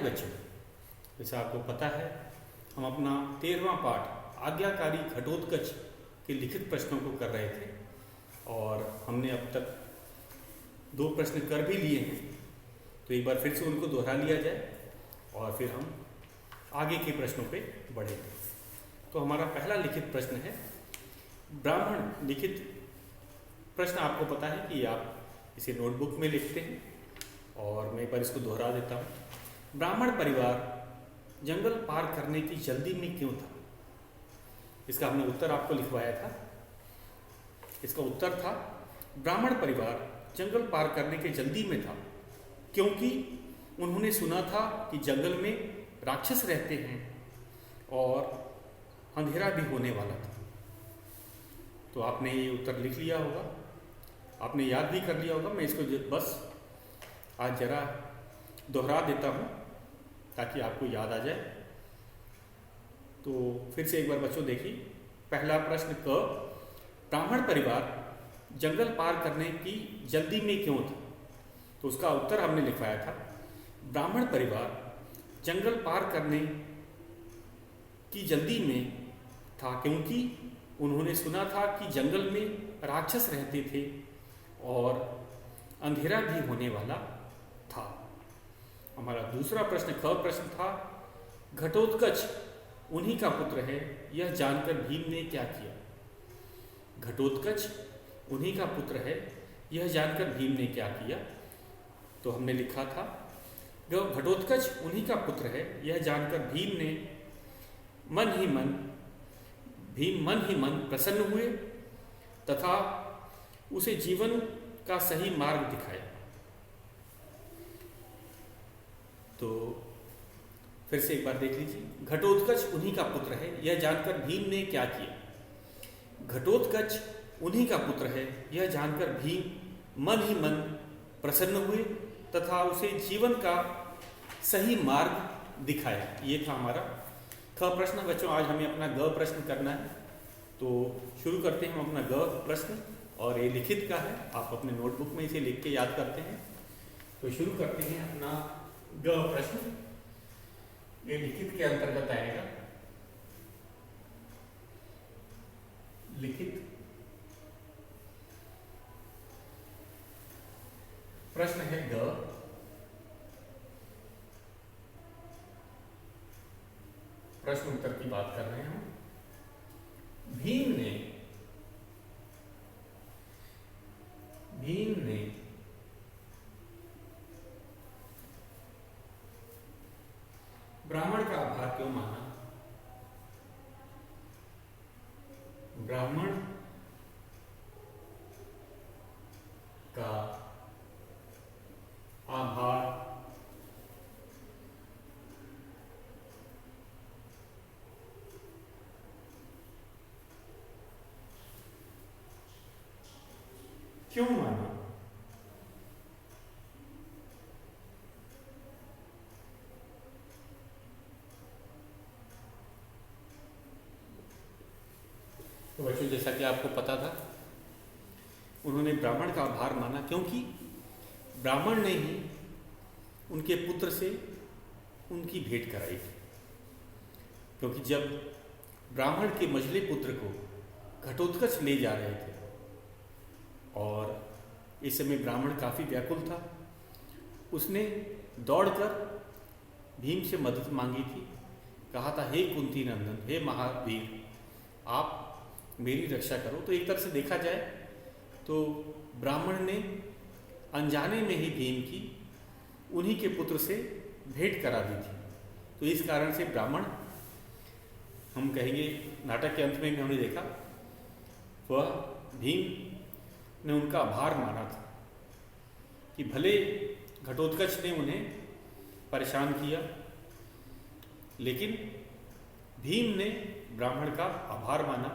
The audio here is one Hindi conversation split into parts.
बच्चों, जैसा आपको पता है हम अपना 13वां पाठ आज्ञाकारी घटोत्कच के लिखित प्रश्नों को कर रहे थे और हमने अब तक 2 प्रश्न कर भी लिए हैं। तो एक बार फिर से उनको दोहरा लिया जाए और फिर हम आगे के प्रश्नों पे बढ़ेंगे। तो हमारा पहला लिखित प्रश्न है ब्राह्मण। लिखित प्रश्न आपको पता है कि आप इसे नोटबुक में लिखते हैं और मैं एक बार इसको दोहरा देता हूँ। ब्राह्मण परिवार जंगल पार करने की जल्दी में क्यों था? इसका हमने उत्तर आपको लिखवाया था। इसका उत्तर था ब्राह्मण परिवार जंगल पार करने के जल्दी में था क्योंकि उन्होंने सुना था कि जंगल में राक्षस रहते हैं और अंधेरा भी होने वाला था। तो आपने ये उत्तर लिख लिया होगा, आपने याद भी कर लिया होगा। मैं इसको बस आज जरा दोहरा देता हूँ ताकि आपको याद आ जाए। तो फिर से एक बार बच्चों देखिए, पहला प्रश्न क, ब्राह्मण परिवार जंगल पार करने की जल्दी में क्यों था? तो उसका उत्तर हमने लिखवाया था ब्राह्मण परिवार जंगल पार करने की जल्दी में था क्योंकि उन्होंने सुना था कि जंगल में राक्षस रहते थे और अंधेरा भी होने वाला था। हमारा दूसरा प्रश्न ख प्रश्न था घटोत्कच उन्हीं का पुत्र है, यह जानकर भीम ने क्या किया? घटोत्कच उन्हीं का पुत्र है, यह जानकर भीम ने क्या किया? तो हमने लिखा था घटोत्कच उन्हीं का पुत्र है, यह जानकर भीम मन ही मन प्रसन्न हुए तथा उसे जीवन का सही मार्ग दिखाया। तो फिर से एक बार देख लीजिए, घटोत्कच उन्हीं का पुत्र है, यह जानकर भीम ने क्या किया? घटोत्कच उन्हीं का पुत्र है, यह जानकर भीम मन ही मन प्रसन्न हुए तथा उसे जीवन का सही मार्ग दिखाया। ये था हमारा ख प्रश्न। बच्चों आज हमें अपना ग प्रश्न करना है, तो शुरू करते हैं हम अपना ग प्रश्न और ये लिखित का है। आप अपने नोटबुक में इसे लिख के याद करते हैं। तो शुरू करते हैं अपना ग प्रश्न। ये लिखित के अंतर्गत आएगा। लिखित प्रश्न है ग, प्रश्न उत्तर की बात कर रहे हैं हम। भीम ने ब्राह्मण का आभार क्यों माना? ब्राह्मण का आभार क्यों माना? तो बच्चों जैसा कि आपको पता था, उन्होंने ब्राह्मण का आभार माना क्योंकि ब्राह्मण ने ही उनके पुत्र से उनकी भेंट कराई थी। क्योंकि जब ब्राह्मण के मझले पुत्र को घटोत्कच ले जा रहे थे और इस समय ब्राह्मण काफ़ी व्याकुल था, उसने दौड़कर भीम से मदद मांगी थी। कहा था, हे कुंती नंदन, हे महावीर, आप मेरी रक्षा करो। तो एक तरह से देखा जाए तो ब्राह्मण ने अनजाने में ही भीम की उन्हीं के पुत्र से भेंट करा दी थी। तो इस कारण से ब्राह्मण, हम कहेंगे नाटक के अंत में भी हमने देखा, वह भीम ने उनका आभार माना था कि भले घटोत्कच ने उन्हें परेशान किया, लेकिन भीम ने ब्राह्मण का आभार माना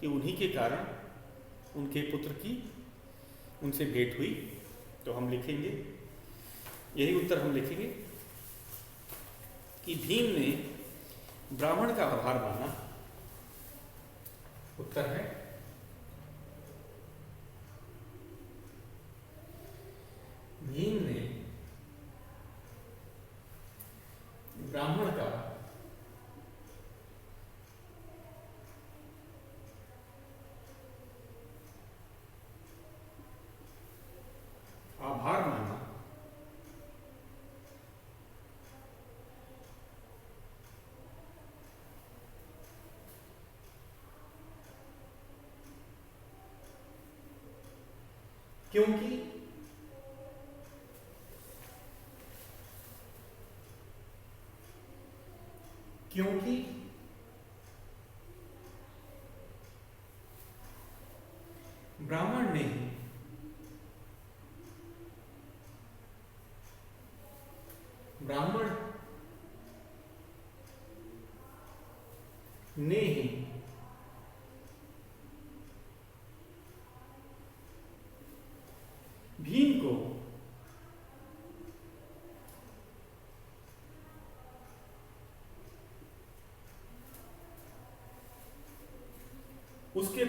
कि उन्हीं के कारण उनके पुत्र की उनसे भेंट हुई। तो हम लिखेंगे, यही उत्तर हम लिखेंगे कि भीम ने ब्राह्मण का आभार माना। उत्तर है भीम ने ब्राह्मण का आभार माना, क्योंकि ब्राह्मण ने ही भीम को उसके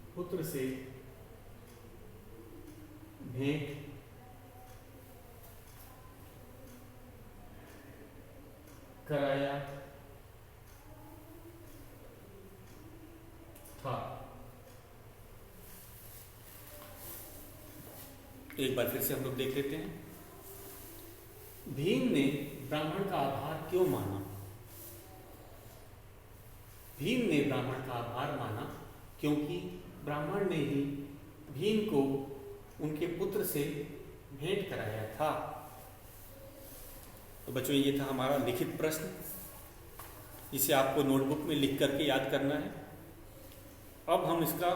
पुत्र से भेंट कराया था। एक बार फिर से हम लोग देख लेते हैं। भीम ने ब्राह्मण का आभार क्यों माना? भीम ने ब्राह्मण का आभार माना क्योंकि ब्राह्मण ने ही भीम को उनके पुत्र से भेंट कराया था। तो बच्चों, ये था हमारा लिखित प्रश्न। इसे आपको नोटबुक में लिख करके याद करना है। अब हम इसका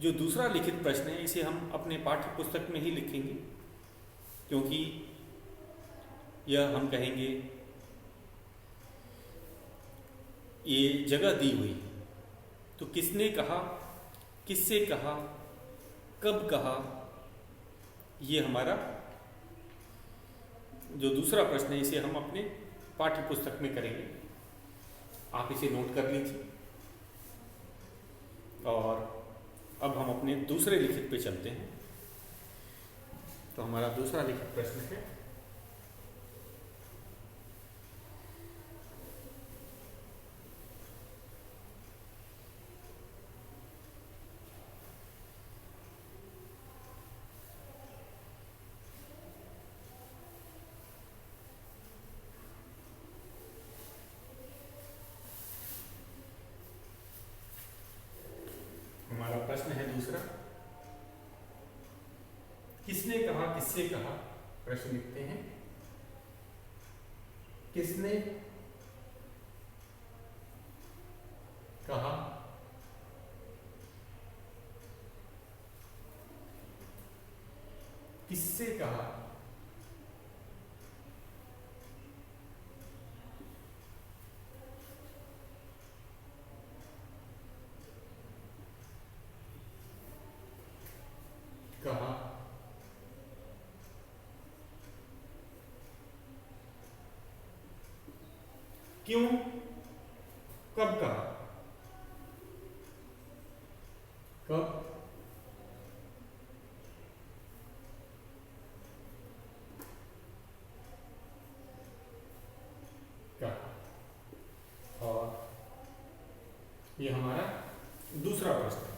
जो दूसरा लिखित प्रश्न है, इसे हम अपने पाठ्य पुस्तक में ही लिखेंगे, क्योंकि यह हम कहेंगे ये जगह दी हुई है। तो किसने कहा, किससे कहा, कब कहा, ये हमारा जो दूसरा प्रश्न है, इसे हम अपने पाठ्य पुस्तक में करेंगे। आप इसे नोट कर लीजिए। और अब हम अपने दूसरे लिखित पे चलते हैं। तो हमारा दूसरा लिखित प्रश्न है, हमारा प्रश्न है दूसरा, किसने कहा, किससे कहा। प्रश्न लिखते हैं, किसने कहा, किससे कहा, कहा, क्यों, कब कहा, कब, कहा। और ये हमारा दूसरा प्रश्न है।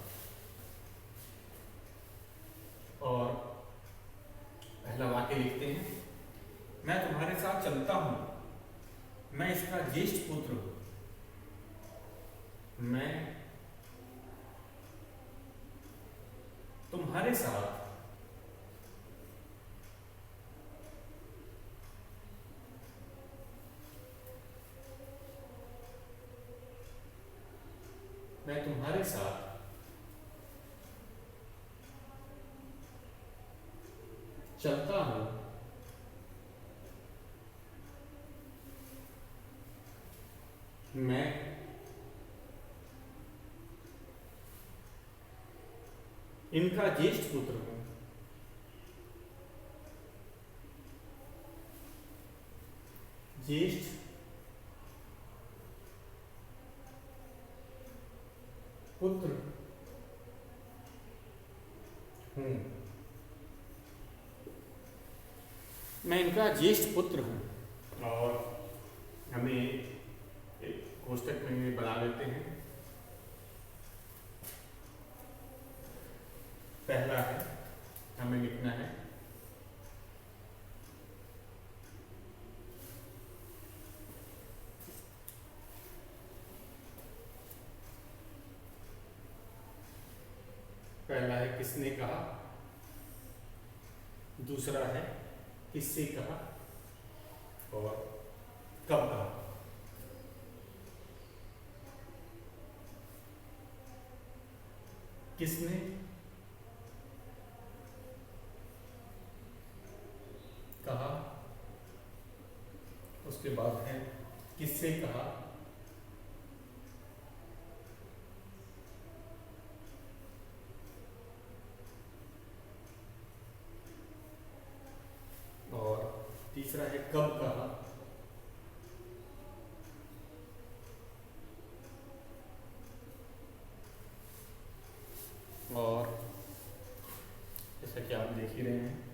और पहला वाक्य लिखते हैं, मैं तुम्हारे साथ चलता हूं, मैं इसका ज्येष्ठ पुत्र हूं, मैं तुम्हारे साथ चलता हूं, मैं इनका ज्येष्ठ पुत्र हूं, ज्येष्ठ पुत्र हूं, मैं इनका ज्येष्ठ पुत्र हूं। और हमें एक कोष्टक में बना लेते हैं। पहला है, हमें लिखना है पहला है किसने कहा, दूसरा है किससे कहा और कब कहा। किसने कहा, उसके बाद है किससे कहा, और तीसरा है कब कहा, और जैसा कि आप देख ही रहे हैं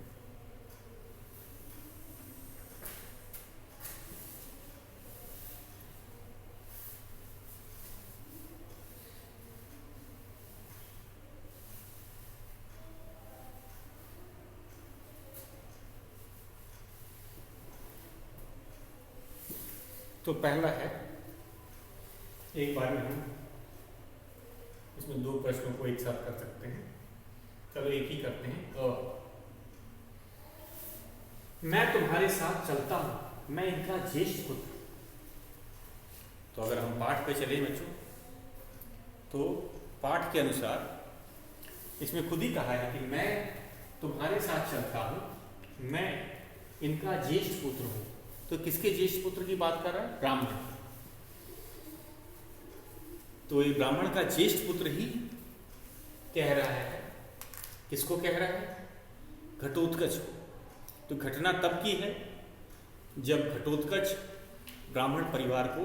तो पहला है, एक बार में हम इसमें दो प्रश्नों को एक साथ कर सकते हैं। चलो एक ही करते हैं। मैं तुम्हारे साथ चलता हूं, मैं इनका ज्येष्ठ पुत्र। तो अगर हम पाठ पे चले बच्चों, तो पाठ के अनुसार इसमें खुद ही कहा है कि मैं तुम्हारे साथ चलता हूं, मैं इनका ज्येष्ठ पुत्र हूं। तो किसके ज्येष्ठ पुत्र की बात कर रहा है? ब्राह्मण। तो ये ब्राह्मण का ज्येष्ठ पुत्र ही कह रहा है। किसको कह रहा है? घटोत्कच को। तो घटना तब की है जब घटोत्कच ब्राह्मण परिवार को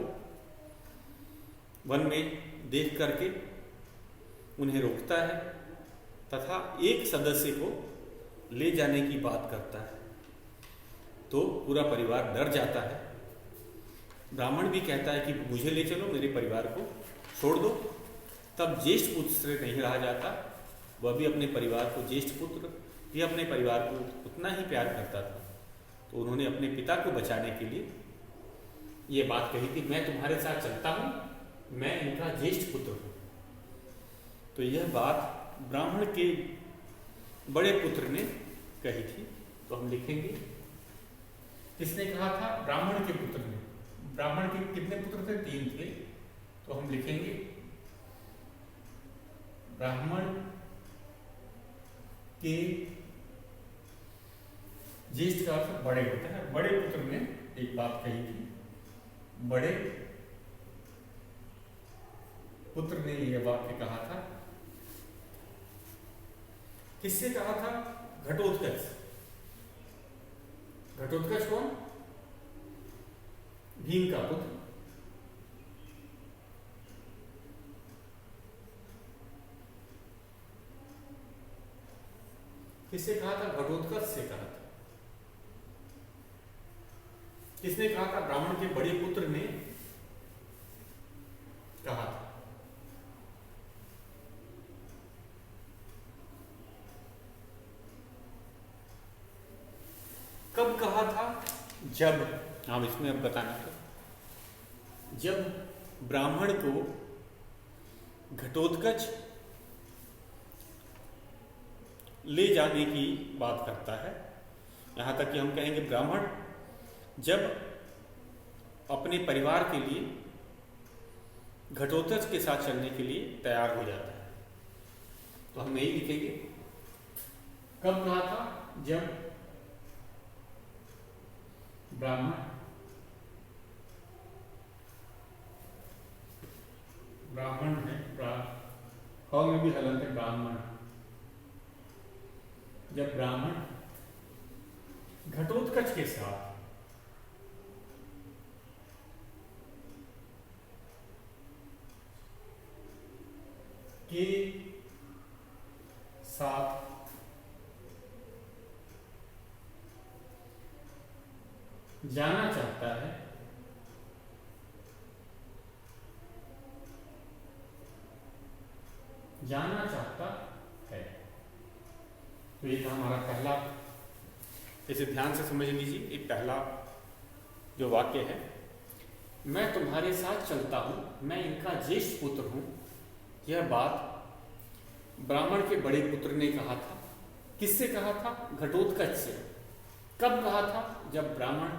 वन में देख करके उन्हें रोकता है तथा एक सदस्य को ले जाने की बात करता है। तो पूरा परिवार डर जाता है। ब्राह्मण भी कहता है कि मुझे ले चलो, मेरे परिवार को छोड़ दो। तब ज्येष्ठ पुत्र से नहीं रहा जाता, वह भी अपने परिवार को, ज्येष्ठ पुत्र भी अपने परिवार को उतना ही प्यार करता था। तो उन्होंने अपने पिता को बचाने के लिए ये बात कही कि मैं तुम्हारे साथ चलता हूं, मैं इनका ज्येष्ठ पुत्र हूं। तो यह बात ब्राह्मण के बड़े पुत्र ने कही थी। तो हम लिखेंगे किसने कहा था? ब्राह्मण के पुत्र ने। ब्राह्मण के कितने पुत्र थे? 3 थे। तो हम लिखेंगे ब्राह्मण के ज्येष्ठ का अर्थ बड़े होता है। बड़े पुत्र ने एक बात कही थी, बड़े पुत्र ने यह वाक्य कहा था। किससे कहा था? घटोत्कच। घटोत्कच कौन? भीम का पुत्र। किससे कहा था? घटोत्कच से कहा था। किसने कहा था? ब्राह्मण के बड़े पुत्र ने कहा था। कब कहा था? जब, हम इसमें अब बताना था, जब ब्राह्मण को घटोत्कच ले जाने की बात करता है। यहां तक कि हम कहेंगे ब्राह्मण जब अपने परिवार के लिए घटोत्कच के साथ चलने के लिए तैयार हो जाता है। तो हम यही लिखेंगे, कब कहा था? जब ब्राह्मण है, ह में भी हलंत है, ब्राह्मण। जब ब्राह्मण घटोत्कच के साथ जाना चाहता है, जाना चाहता है। तो ये था हमारा पहला, इसे ध्यान से समझ लीजिए। ये पहला जो वाक्य है, मैं तुम्हारे साथ चलता हूं, मैं इनका ज्येष्ठ पुत्र हूं। यह बात ब्राह्मण के बड़े पुत्र ने कहा था। किससे कहा था? घटोत्कच से। कब कहा था? जब ब्राह्मण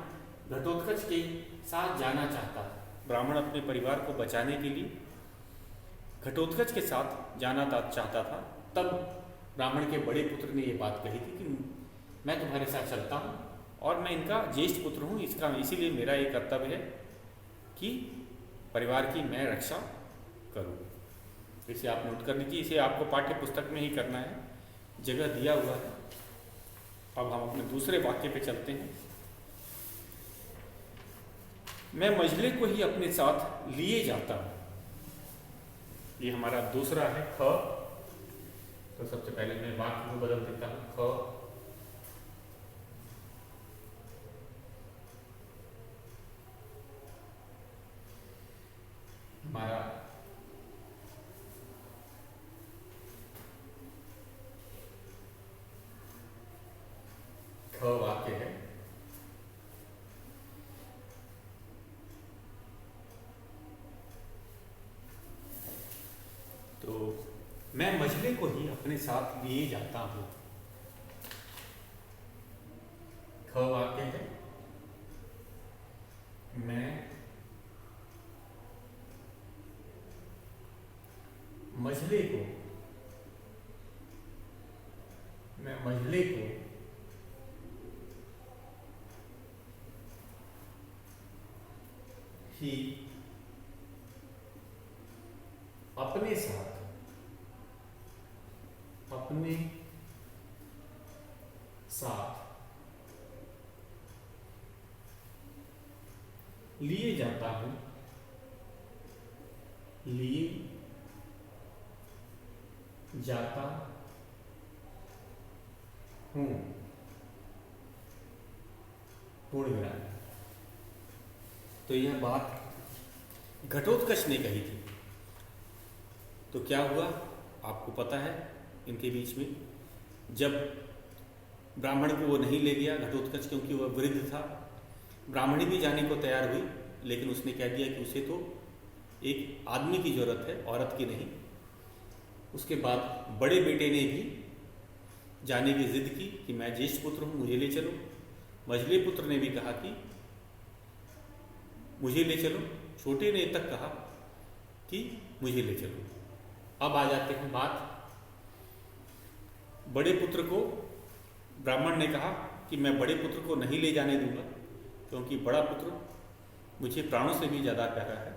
घटोत्कच के साथ जाना चाहता था। ब्राह्मण अपने परिवार को बचाने के लिए घटोत्कच के साथ जाना चाहता था, तब ब्राह्मण के बड़े पुत्र ने यह बात कही थी कि मैं तुम्हारे साथ चलता हूँ और मैं इनका ज्येष्ठ पुत्र हूँ, इसीलिए मेरा ये कर्तव्य है कि परिवार की मैं रक्षा करूँ। इसे आप नोट कर लीजिए। इसे आपको पाठ्य पुस्तक में ही करना है, जगह दिया हुआ है। अब हम अपने दूसरे वाक्य पे चलते हैं। मैं मझले को ही अपने साथ लिए जाता हूँ। ये हमारा दूसरा है ख। तो सबसे पहले मैं वाक्य को बदल देता हूँ। ख हमारा ख वाक्य है। तो मैं मझले को ही अपने साथ लिए जाता हूं। ख वाक्य है, मैं मझले को ही अपने साथ लिए जाता हूं, पूर्ण विराम। तो यह बात घटोत्कच ने कही थी। तो क्या हुआ आपको पता है। इनके बीच में जब ब्राह्मण को वो नहीं ले गया घटोत्कच, क्योंकि वह वृद्ध था, ब्राह्मणी भी जाने को तैयार हुई, लेकिन उसने कह दिया कि उसे तो एक आदमी की जरूरत है, औरत की नहीं। उसके बाद बड़े बेटे ने भी जाने की जिद की कि मैं ज्येष्ठ पुत्र हूँ, मुझे ले चलो। मझले पुत्र ने भी कहा कि मुझे ले चलो। छोटे ने तक कहा कि मुझे ले चलो। अब आ जाते हैं बात, बड़े पुत्र को ब्राह्मण ने कहा कि मैं बड़े पुत्र को नहीं ले जाने दूंगा, क्योंकि बड़ा पुत्र मुझे प्राणों से भी ज़्यादा प्यारा है।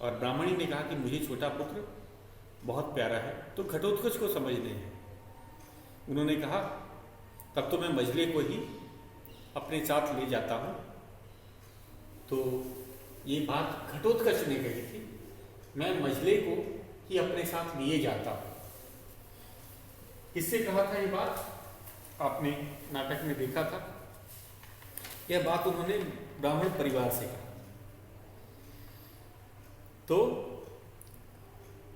और ब्राह्मणी ने कहा कि मुझे छोटा पुत्र बहुत प्यारा है। तो घटोत्कच को समझने हैं। उन्होंने कहा तब तो मैं मझले को ही अपने साथ ले जाता हूँ। तो ये बात घटोत्कच ने कही थी, मैं मझले को ही अपने साथ लिए जाता हूँ। किससे कहा था ये बात? आपने नाटक में देखा था। यह बात उन्होंने ब्राह्मण परिवार से कहा। तो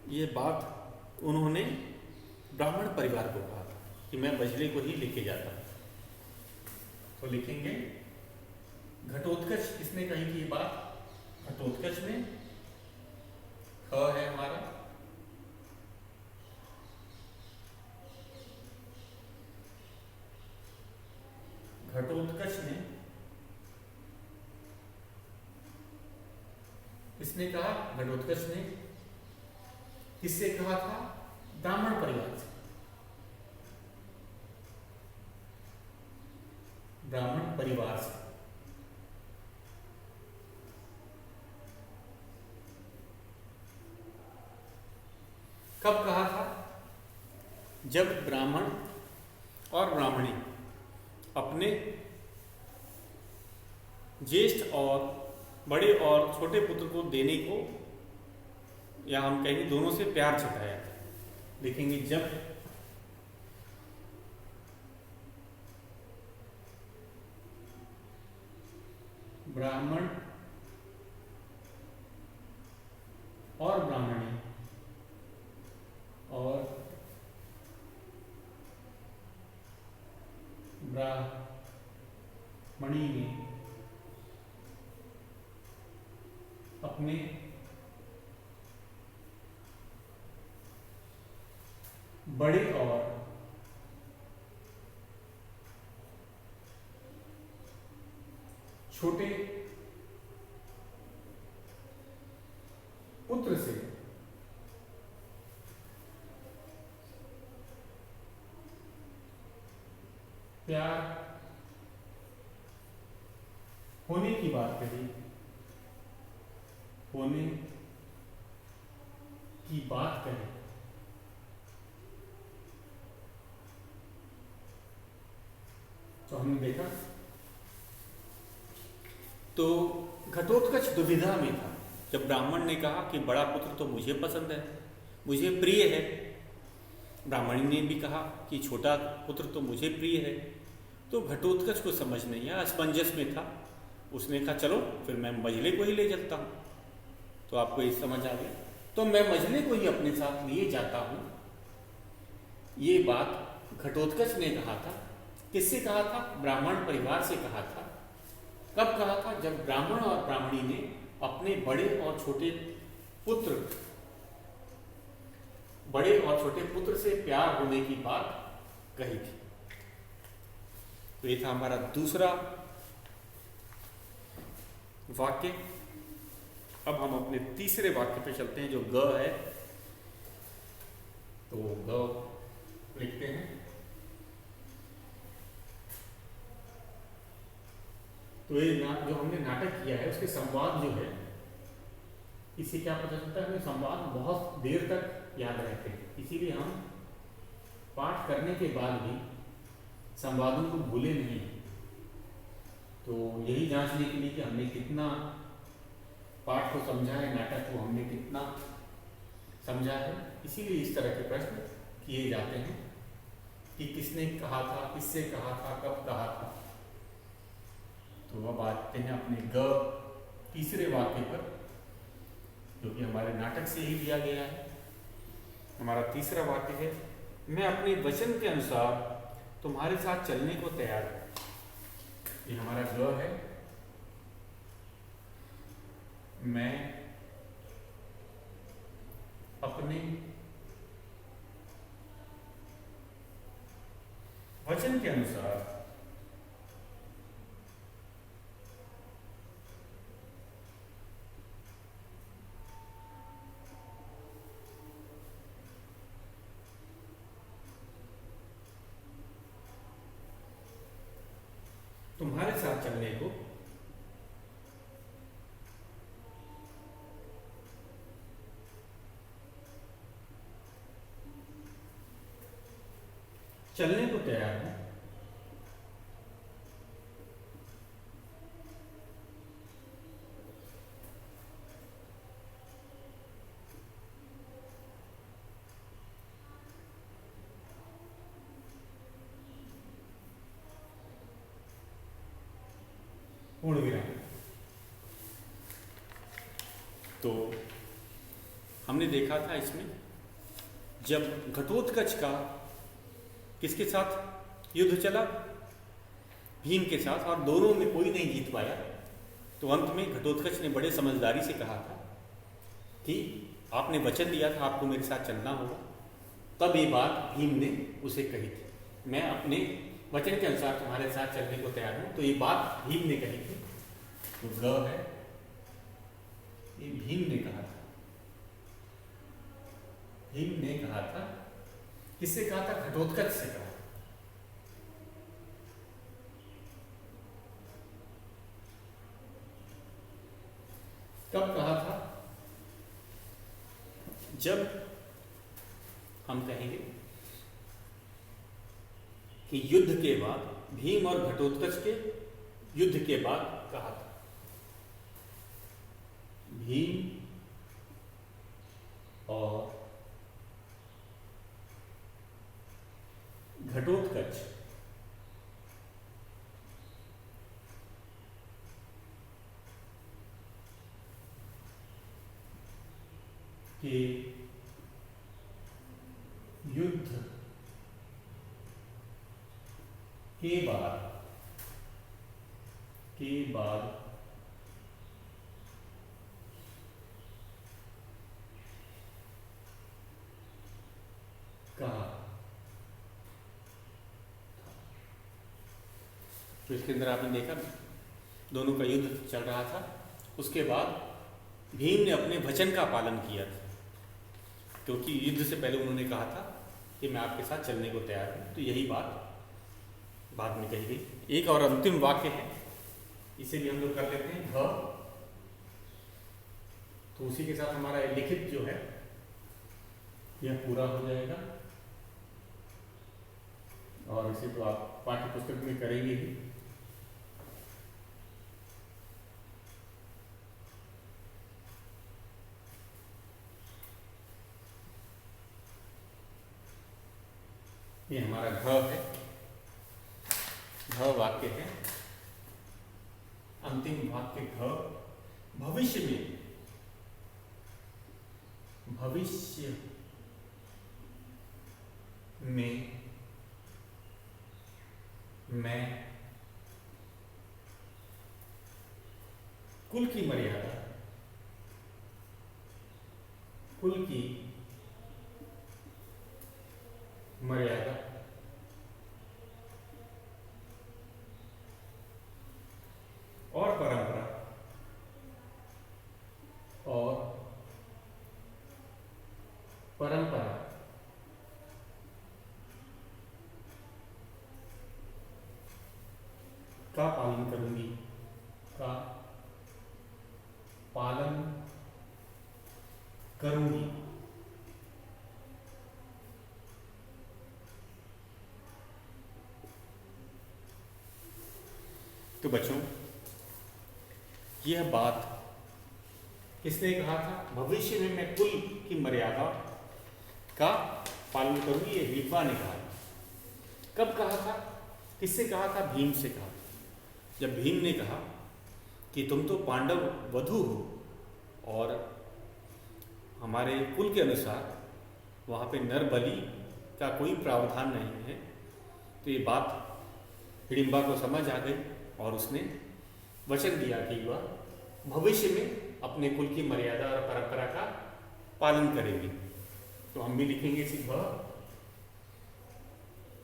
ये बात उन्होंने ब्राह्मण परिवार को कहा था कि मैं मझले को ही लेके जाता हूँ। तो लिखेंगे घटोत्कच किसने कही थी ये बात? घटोत्कच ने। ख है हमारा। घटोत्कच ने किसने कहा? घटोत्कच ने किससे कहा था? ब्राह्मण परिवार से। ब्राह्मण परिवार से। कब कहा था? जब ब्राह्मण और ब्राह्मणी अपने ज्येष्ठ और बड़े और छोटे पुत्र को देने को, या हम कहेंगे दोनों से प्यार जताया। देखेंगे जब ब्राह्मण और ब्राह्मणी और ब्राह्मणी ने अपने बड़े और छोटे पुत्र से प्यार होने की बात कही, होने की बात कही। तो हमने देखा तो घटोत्कच दुविधा में था जब ब्राह्मण ने कहा कि बड़ा पुत्र तो मुझे पसंद है, मुझे प्रिय है। ब्राह्मणी ने भी कहा कि छोटा पुत्र तो मुझे प्रिय है। तो घटोत्कच को समझ नहीं आया, असमंजस में था। उसने कहा चलो फिर मैं मझले को ही ले चलता हूँ। तो आपको ये समझ आ गया। तो मैं मझले को ही अपने साथ लिए जाता हूँ। ये बात घटोत्कच ने कहा था। किससे कहा था? ब्राह्मण परिवार से कहा था। कब कहा था? जब ब्राह्मण और ब्राह्मणी ने अपने बड़े और छोटे पुत्र से प्यार होने की बात कही थी। तो ये था हमारा दूसरा वाक्य। अब हम अपने तीसरे वाक्य पे चलते हैं जो ग है। तो ग लिखते हैं। तो ये जो हमने नाटक किया है उसके संवाद जो है, इससे क्या पता चलता है? हमें संवाद बहुत देर तक याद रहते हैं। इसीलिए हम पाठ करने के बाद भी संवादों को भूले नहीं। तो यही जांचने के लिए कि हमने कितना पाठ को समझा है, नाटक को हमने कितना समझा है, इसीलिए इस तरह के प्रश्न किए जाते हैं कि किसने कहा था, किससे कहा था, कब कहा था। तो अब आते हैं अपने ग तीसरे वाक्य पर, जो कि हमारे नाटक से ही दिया गया है। हमारा तीसरा वाक्य है, मैं अपने वचन के अनुसार तुम्हारे साथ चलने को तैयार हूं। ये हमारा ग है। मैं अपने वचन के अनुसार तुम्हारे साथ चलने को तैयार हूं। पूर्ण विराम। तो हमने देखा था इसमें जब घटोत्कच का किसके साथ युद्ध चला? भीम के साथ, और दोनों में कोई नहीं जीत पाया। तो अंत में घटोत्कच ने बड़े समझदारी से कहा था कि आपने वचन दिया था आपको मेरे साथ चलना होगा। तब ये बात भीम ने उसे कही थी, मैं अपने वचन के अनुसार तुम्हारे साथ चलने को तैयार हूं। तो ये बात भीम ने कही थी। तो ग है, ये भीम ने कहा था। भीम ने कहा था। किससे कहा था? घटोत्कच से कहा। कब कहा था? जब हम कहेंगे कि युद्ध के बाद, भीम और घटोत्कच के युद्ध के बाद कहा था। भीम और घटोत्कच के युद्ध के बाद कहा। तो इसके अंदर आपने देखा दोनों का युद्ध चल रहा था। उसके बाद भीम ने अपने वचन का पालन किया था, क्योंकि युद्ध से पहले उन्होंने कहा था कि मैं आपके साथ चलने को तैयार हूँ। तो यही बात बाद में कही गई। एक और अंतिम वाक्य है, इसे भी हम लोग कर लेते हैं भ। तो उसी के साथ हमारा लिखित जो है यह पूरा हो जाएगा, और इसे तो आप पाठ्य पुस्तक में करेंगे ही। ये हमारा घ है, घ वाक्य है। अंतिम वाक्य घ, भविष्य में मैं कुल की मर्यादा और परंपरा का पालन करूंगी। तो बच्चों, यह बात किसने कहा था? भविष्य में मैं कुल की मर्यादा का पालन करूंगी, ये हिडिंबा ने कहा। कब कहा था? किससे कहा था? भीम से कहा। जब भीम ने कहा कि तुम तो पांडव वधू हो और हमारे कुल के अनुसार वहाँ पे नर बलि का कोई प्रावधान नहीं है, तो ये बात हिडिंबा को समझ आ गई और उसने वचन दिया कि वह भविष्य में अपने कुल की मर्यादा और परंपरा का पालन करेगी। तो हम भी लिखेंगे इसी भ।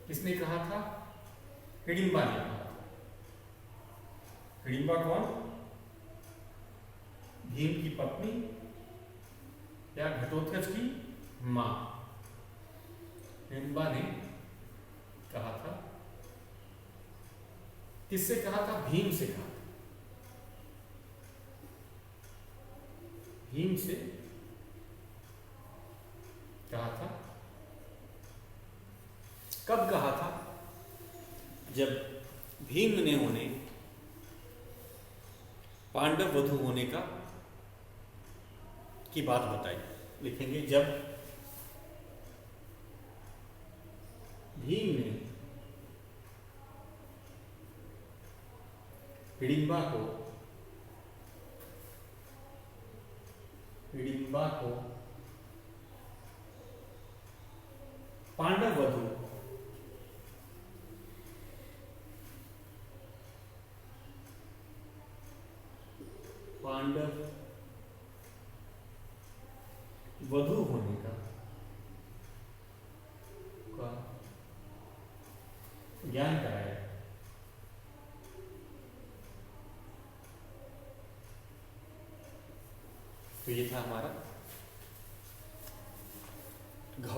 किसने कहा था? हिडिंबा ने कहा। हिडिंबा कौन? भीम की पत्नी या घटोत्कच की मां। हिडिंबा ने कहा था। किससे कहा था? भीम से कहा था। भीम से कहा था। कब कहा था? जब भीम ने उन्हें पांडव वधू होने की बात बताई। लिखेंगे जब भीम ने हिडिंबा को पांडव वधू होने का ज्ञान कराया। तो ये था हमारा घ।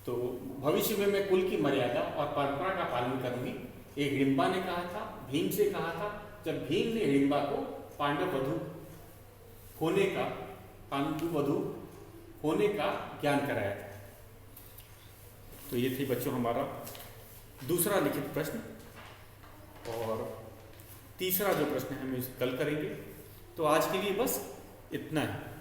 तो भविष्य में मैं कुल की मर्यादा और परंपरा का पालन करूंगी, एक हिडिंबा ने कहा था। भीम से कहा था जब भीम ने हिडिंबा को पांडव वधू होने का ज्ञान कराया था। तो ये थी बच्चों हमारा दूसरा लिखित प्रश्न, और तीसरा जो प्रश्न है हम इसे कल करेंगे। तो आज के लिए बस इतना है।